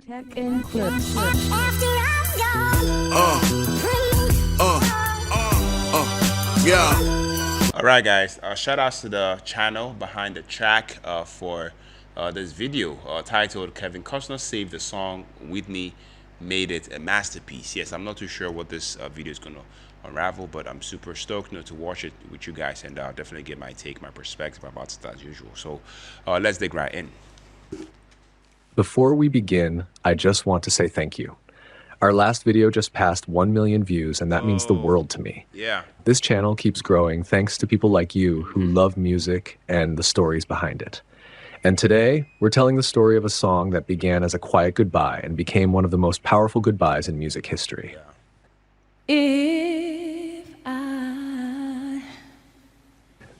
Tech and clips. Yeah. All right, guys. Shout outs to the channel behind the track for this video titled "Kevin Costner Saved the Song. Whitney Made It a Masterpiece." Yes, I'm not too sure what this video is gonna unravel, but I'm super stoked to watch it with you guys, and definitely get my take, my perspective about it as usual. So let's dig right in. Before we begin, I just want to say thank you. Our last video just passed 1 million views, and that means the world to me. Yeah. This channel keeps growing thanks to people like you who love music and the stories behind it. And today, we're telling the story of a song that began as a quiet goodbye and became one of the most powerful goodbyes in music history. If I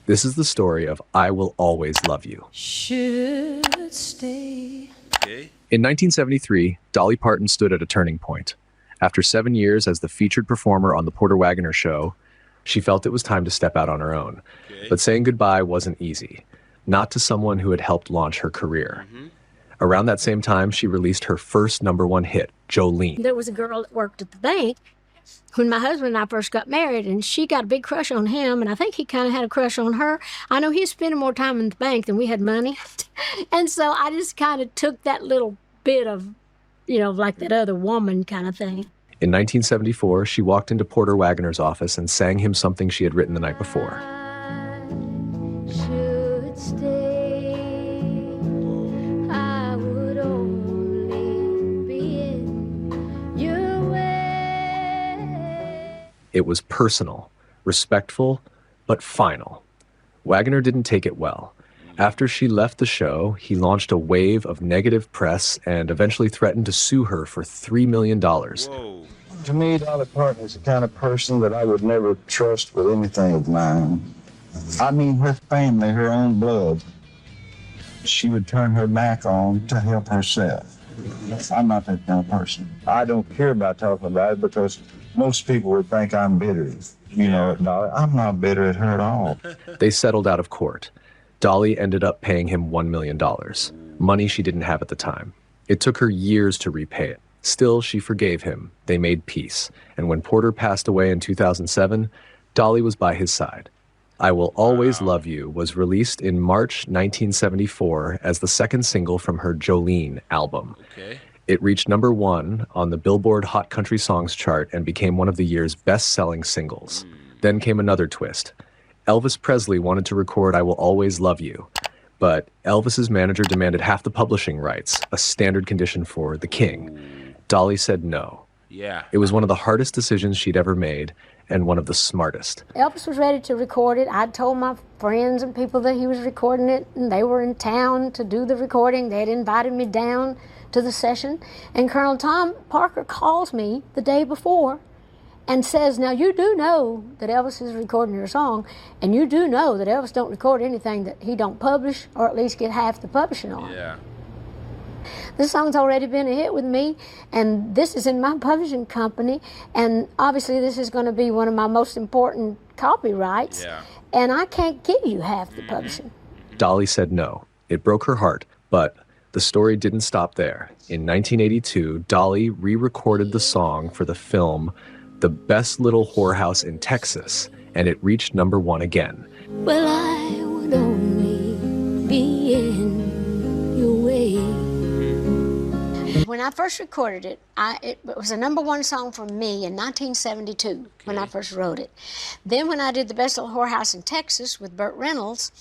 This is the story of I Will Always Love You. should stay. Okay. In 1973, Dolly Parton stood at a turning point. After 7 years as the featured performer on the Porter Wagoner Show, she felt it was time to step out on her own. Okay. But saying goodbye wasn't easy, not to someone who had helped launch her career. Around that same time, she released her first #1 hit, Jolene. There was a girl that worked at the bank when my husband and I first got married, and she got a big crush on him, and I think he kind of had a crush on her. I know he was spending more time in the bank than we had money. And so I just kind of took that little bit of, like that other woman kind of thing. In 1974, she walked into Porter Wagoner's office and sang him something she had written the night before. Should stay, I would only be in your way. It was personal, respectful, but final. Wagoner didn't take it well. After she left the show, he launched a wave of negative press and eventually threatened to sue her for $3 million. Whoa. To me, Dolly Parton is the kind of person that I would never trust with anything of mine. I mean, her family, her own blood. She would turn her back on to help herself. I'm not that kind of person. I don't care about talking about it because most people would think I'm bitter. Dolly, I'm not bitter at her at all. They settled out of court. Dolly ended up paying him $1 million, money she didn't have at the time. It took her years to repay it. Still, she forgave him. They made peace. And when Porter passed away in 2007, Dolly was by his side. I Will Always Love You was released in March 1974 as the second single from her Jolene album. Okay. It reached #1 on the Billboard Hot Country Songs chart and became one of the year's best-selling singles. Then came another twist. Elvis Presley wanted to record I Will Always Love You, but Elvis's manager demanded half the publishing rights, a standard condition for the king. Dolly said no. Yeah. It was one of the hardest decisions she'd ever made, and one of the smartest. Elvis was ready to record it. I told my friends and people that he was recording it, and they were in town to do the recording. They had invited me down to the session, and Colonel Tom Parker calls me the day before and says, now you do know that Elvis is recording your song, and you do know that Elvis don't record anything that he don't publish, or at least get half the publishing on. Yeah. This song's already been a hit with me, and this is in my publishing company, and obviously this is going to be one of my most important copyrights, Yeah. and I can't give you half the publishing. Dolly said no. It broke her heart, but the story didn't stop there. In 1982, Dolly re-recorded the song for the film The Best Little Whorehouse in Texas, and it reached #1 again. Well, I would only be in your way. When I first recorded it, it was a #1 song for me in 1972 when I first wrote it. Then when I did The Best Little Whorehouse in Texas with Burt Reynolds,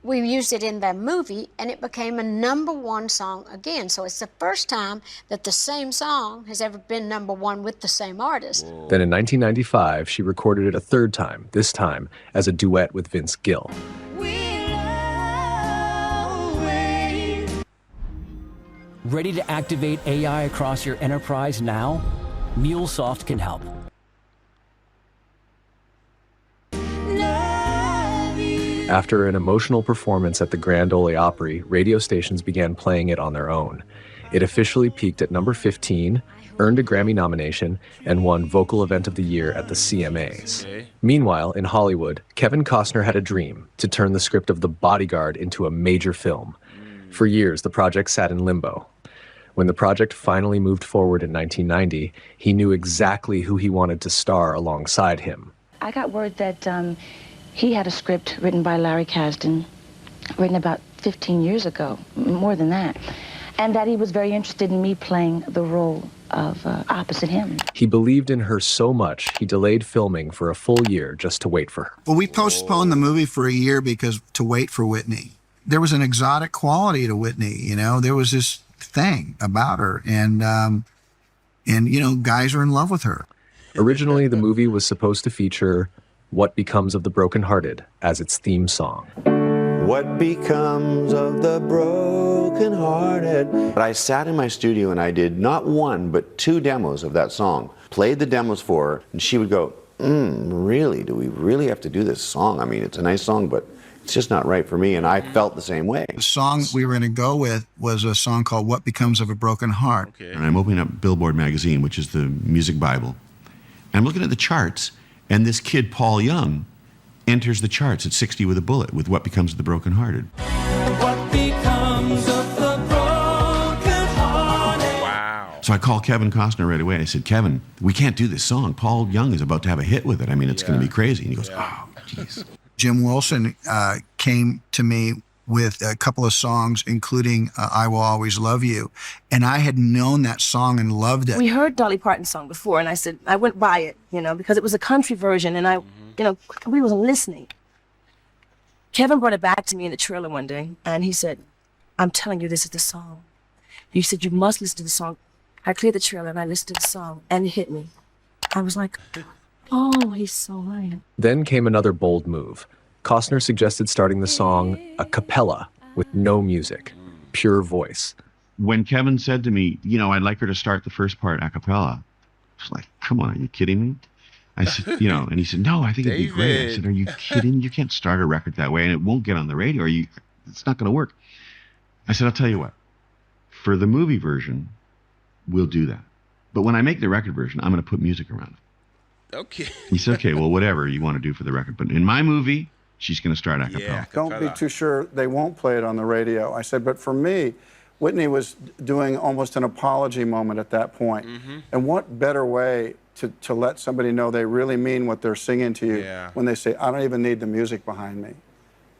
we used it in that movie, and it became a #1 song again. So it's the first time that the same song has ever been #1 with the same artist. Then in 1995, she recorded it a third time, this time as a duet with Vince Gill. Ready to activate AI across your enterprise now? MuleSoft can help. After an emotional performance at the Grand Ole Opry, radio stations began playing it on their own. It officially peaked at #15, earned a Grammy nomination, and won Vocal Event of the Year at the CMAs. Okay. Meanwhile, in Hollywood, Kevin Costner had a dream to turn the script of The Bodyguard into a major film. For years, the project sat in limbo. When the project finally moved forward in 1990, he knew exactly who he wanted to star alongside him. I got word that he had a script written by Larry Kasdan, written about 15 years ago, more than that, and that he was very interested in me playing the role of opposite him. He believed in her so much, he delayed filming for a full year just to wait for her. Well, we postponed the movie for a year because to wait for Whitney. There was an exotic quality to Whitney, you know. There was this thing about her, and you know, guys are in love with her. Originally, the movie was supposed to feature What Becomes of the Brokenhearted as its theme song. What becomes of the brokenhearted? But I sat in my studio and I did not one, but 2 demos of that song. Played the demos for her, and she would go, really? Do we really have to do this song? I mean, it's a nice song, but it's just not right for me, and I felt the same way. The song we were going to go with was a song called What Becomes of a Broken Heart. Okay. And I'm opening up Billboard magazine, which is the music Bible. And I'm looking at the charts, and this kid, Paul Young, enters the charts at 60 with a bullet with What Becomes of the Brokenhearted. What becomes of the brokenhearted? Wow. So I called Kevin Costner right away. I said, Kevin, we can't do this song. Paul Young is about to have a hit with it. I mean, it's going to be crazy. And he goes, oh, jeez. Jim Wilson came to me with a couple of songs, including I Will Always Love You. And I had known that song and loved it. We heard Dolly Parton's song before, and I said, I went by it, you know, because it was a country version, and you know, we wasn't listening. Kevin brought it back to me in the trailer one day, and he said, I'm telling you, this is the song. You said you must listen to the song. I cleared the trailer, and I listened to the song, and it hit me. I was like, oh, he's so right. Then came another bold move. Costner suggested starting the song a cappella with no music, pure voice. When Kevin said to me, you know, I'd like her to start the first part a cappella, I was like, come on, are you kidding me? I said, you know, and he said, no, I think it'd be great. I said, are you kidding? You can't start a record that way, and it won't get on the radio. It's not going to work. I said, I'll tell you what, for the movie version, we'll do that. But when I make the record version, I'm going to put music around it. Okay. He said, okay, well, whatever you want to do for the record. But in my movie, she's going to start a cappella. Yeah, Don't be too sure they won't play it on the radio. I said, but for me, Whitney was doing almost an apology moment at that point. And what better way to let somebody know they really mean what they're singing to you when they say, I don't even need the music behind me.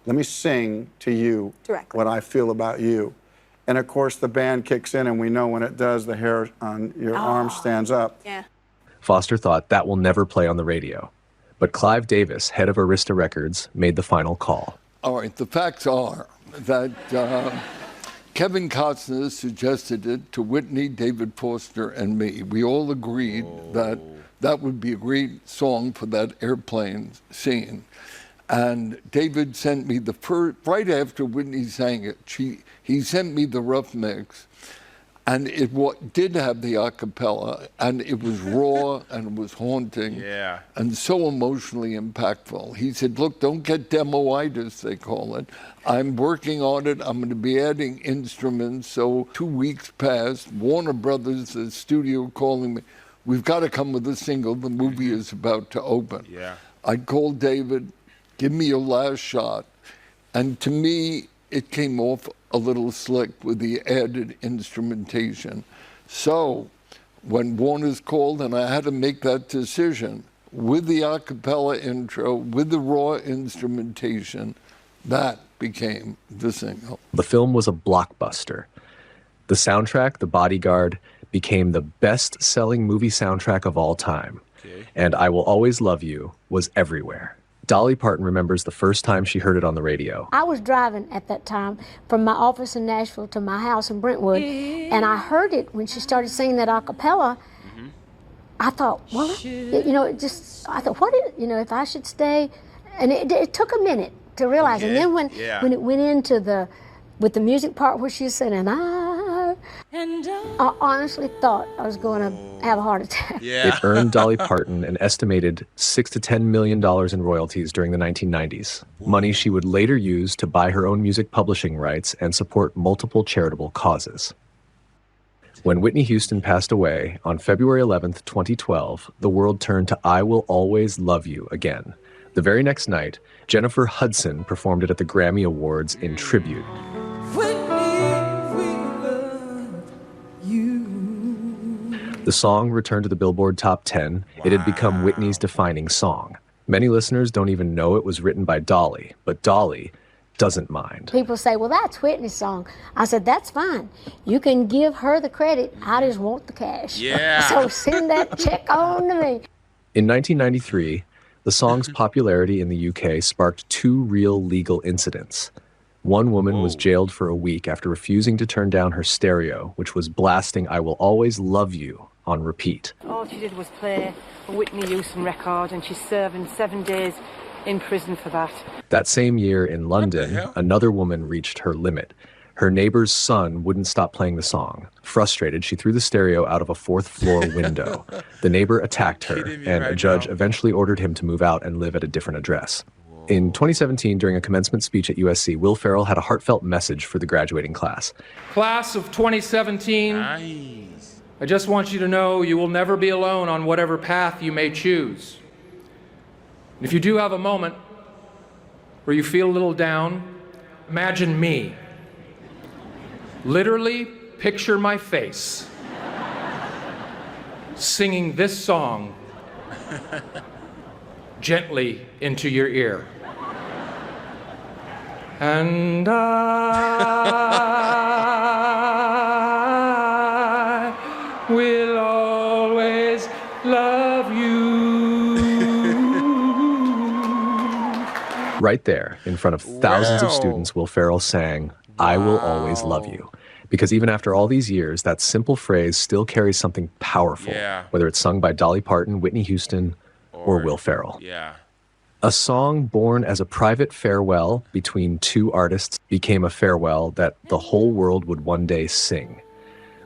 Let me sing to you what I feel about you. And of course, the band kicks in, and we know when it does, the hair on your arm stands up. Yeah. Foster thought that will never play on the radio. But Clive Davis, head of Arista Records, made the final call. All right, the facts are that Kevin Costner suggested it to Whitney, David Foster, and me. We all agreed that that would be a great song for that airplane scene. And David sent me the first, right after Whitney sang it, he sent me the rough mix. And it did have the a cappella, and it was raw, and it was haunting, and so emotionally impactful. He said, look, don't get demo-itis, they call it. I'm working on it. I'm going to be adding instruments. So 2 weeks passed. Warner Brothers, the studio, calling me. We've got to come with a single. The movie is about to open. I called David, give me your last shot. And to me, it came off a little slick with the added instrumentation. So when Warner's called and I had to make that decision with the a cappella intro, with the raw instrumentation, that became the single. The film was a blockbuster. The soundtrack, The Bodyguard, became the best-selling movie soundtrack of all time. And I Will Always Love You was everywhere. Dolly Parton remembers the first time she heard it on the radio. I was driving at that time from my office in Nashville to my house in Brentwood, and I heard it when she started singing that a cappella. I thought, well, you know, I thought, if I should stay, and it took a minute to realize. And then when it went into with the music part where she was saying, I honestly thought I was going to have a heart attack. It earned Dolly Parton an estimated $6 to $10 million in royalties during the 1990s, money she would later use to buy her own music publishing rights and support multiple charitable causes. When Whitney Houston passed away on February 11th, 2012, the world turned to I Will Always Love You again. The very next night, Jennifer Hudson performed it at the Grammy Awards in tribute. Whitney, we love The song returned to the Billboard Top 10. It had become Whitney's defining song. Many listeners don't even know it was written by Dolly, but Dolly doesn't mind. People say, well, that's Whitney's song. I said, that's fine. You can give her the credit. I just want the cash. Yeah. So send that check on to me. In 1993, the song's popularity in the UK sparked 2 real legal incidents. One woman was jailed for a week after refusing to turn down her stereo, which was blasting I Will Always Love You on repeat. All she did was play a Whitney Houston record, and she's serving 7 days in prison for that. That same year in London, another woman reached her limit. Her neighbor's son wouldn't stop playing the song. Frustrated, she threw the stereo out of a 4th-floor window. The neighbor attacked her, and a judge eventually ordered him to move out and live at a different address. In 2017, during a commencement speech at USC, Will Ferrell had a heartfelt message for the graduating class. Class of 2017, I just want you to know you will never be alone on whatever path you may choose. If you do have a moment where you feel a little down, imagine me. Literally picture my face singing this song gently into your ear. And I will always love you. Right there, in front of thousands of students, Will Ferrell sang, I Will Always Love You. Because even after all these years, that simple phrase still carries something powerful, whether it's sung by Dolly Parton, Whitney Houston, or Will Ferrell. A song born as a private farewell between 2 artists became a farewell that the whole world would one day sing.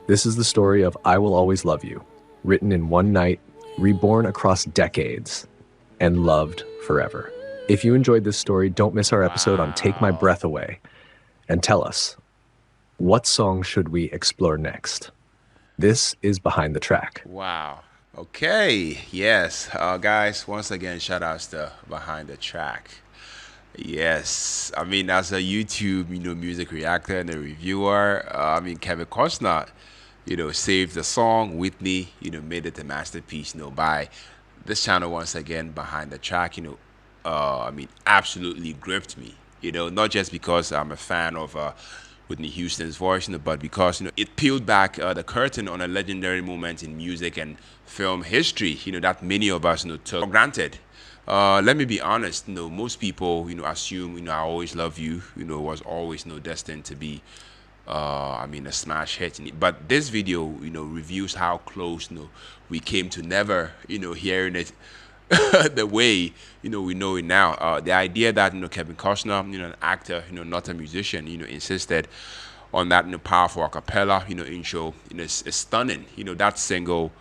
This is the story of I Will Always Love You, written in one night, reborn across decades, and loved forever. If you enjoyed this story, don't miss our episode on Take My Breath Away, and tell us, what song should we explore next? This is Behind the Track. Wow. Okay. Yes. Guys, once again, shout outs to Behind the Track. Yes. I mean, as a YouTube, music reactor and a reviewer, Kevin Costner, saved the song. Whitney, made it a masterpiece, by this channel once again, Behind the Track, absolutely gripped me, not just because I'm a fan of Whitney Houston's voice, but because it peeled back the curtain on a legendary moment in music and film history, that many of us took for granted. Let me be honest, most people assume I Always Love You was always destined to be a smash hit. But this video reviews how close we came to never hearing it the way we know it now. The idea that Kevin Costner, an actor, not a musician, insisted on that powerful a cappella intro, is stunning. That single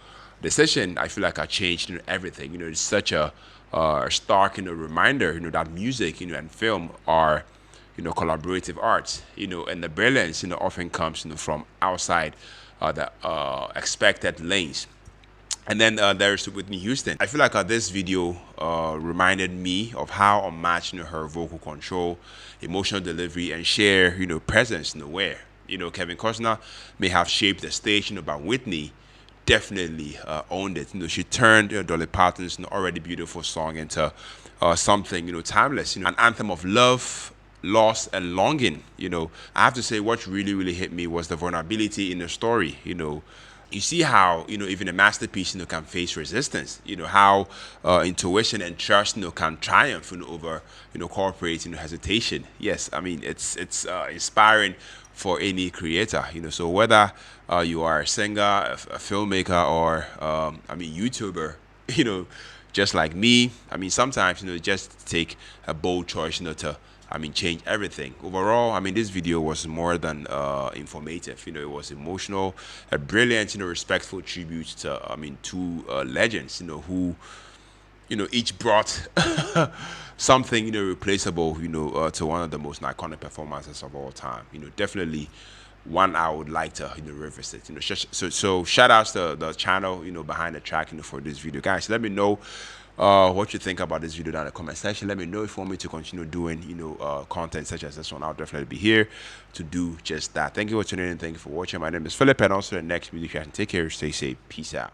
decision, I feel like, I changed everything. It's such a stark reminder that music and film are collaborative arts, and the brilliance often comes from outside the expected lanes. And then there's Whitney Houston. I feel like this video reminded me of how unmatched her vocal control, emotional delivery, and sheer presence were. Kevin Costner may have shaped the stage, but Whitney definitely owned it. She turned Dolly Parton's already beautiful song into something timeless. An anthem of love, loss, and longing. I have to say, what really hit me was the vulnerability in the story. You see how even a masterpiece can face resistance. How intuition and trust can triumph over corporate hesitation. Yes, it's inspiring for any creator. So whether you are a singer, a filmmaker, or YouTuber, just like me, sometimes just take a bold choice to change everything. Overall, this video was more than informative. It was emotional, a brilliant, respectful tribute to, two legends, who, each brought something, irreplaceable, to one of the most iconic performances of all time. Definitely one I would like to, revisit. So shout outs to the channel, Behind the Track, for this video, guys. Let me know what you think about this video down in the comment section. Let me know if you want me to continue doing, content such as this one. I'll definitely be here to do just that. Thank you for tuning in. Thank you for watching. My name is Philip, and also the next video, you can take care, stay safe, peace out.